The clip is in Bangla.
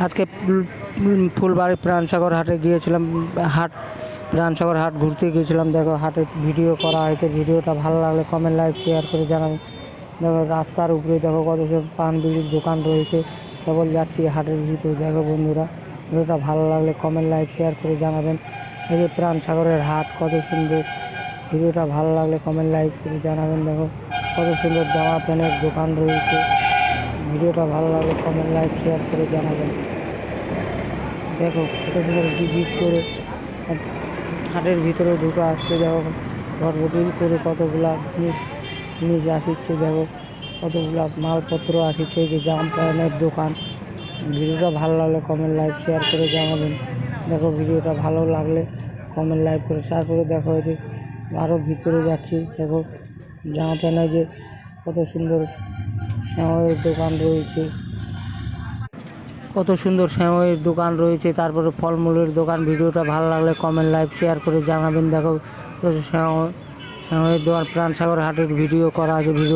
আজকে ফুলবাড়ি প্রাণসাগর হাটে গিয়েছিলাম। প্রাণসাগর হাট ঘুরতে গিয়েছিলাম। দেখো হাটের ভিডিও করা হয়েছে। ভিডিওটা ভালো লাগলে কমেন্ট লাইক শেয়ার করে জানাবেন। দেখো রাস্তার উপরে দেখো কত সব পান বিড়ির দোকান রয়েছে। কেবল যাচ্ছি হাটের ভিতরে। দেখো বন্ধুরা, ভিডিওটা ভালো লাগলে কমেন্ট লাইক শেয়ার করে জানাবেন। এই যে প্রাণসাগরের হাট কত সুন্দর। ভিডিওটা ভালো লাগলে কমেন্ট লাইক করে জানাবেন। দেখো কত সুন্দর জামা প্যান্টের দোকান রয়েছে। ভিডিওটা ভালো লাগলে কমেন্ট লাইক শেয়ার করে জানাবেন। দেখো কত সুন্দর ডিজিট করে হাটের ভিতরে ঢুকে আসছে। দেখো ঘরবটির করে কতগুলা জিনিস আসিচ্ছে। দেখো কতগুলা মালপত্র আসিচ্ছে। এই যে জামা প্যান্টের দোকান। ভিডিওটা ভালো লাগলে কমেন্ট লাইক শেয়ার করে জানাবেন। দেখো ভিডিওটা ভালো লাগলে কমেন্ট লাইক করে শেয়ার করে। দেখো এদিকে আরও ভিতরে যাচ্ছি। দেখো জামা প্যান্টের যে কত সুন্দর শ্যামের দোকান রয়েছে। কত সুন্দর শ্যামের দোকান রয়েছে। তারপরে ফলমূলের দোকান। ভিডিওটা ভালো লাগলে কমেন্ট লাইক শেয়ার করে জানাবেন। দেখো শ্যামের দোকান প্রাণসাগর হাটের ভিডিও করা আছে। ভিডিও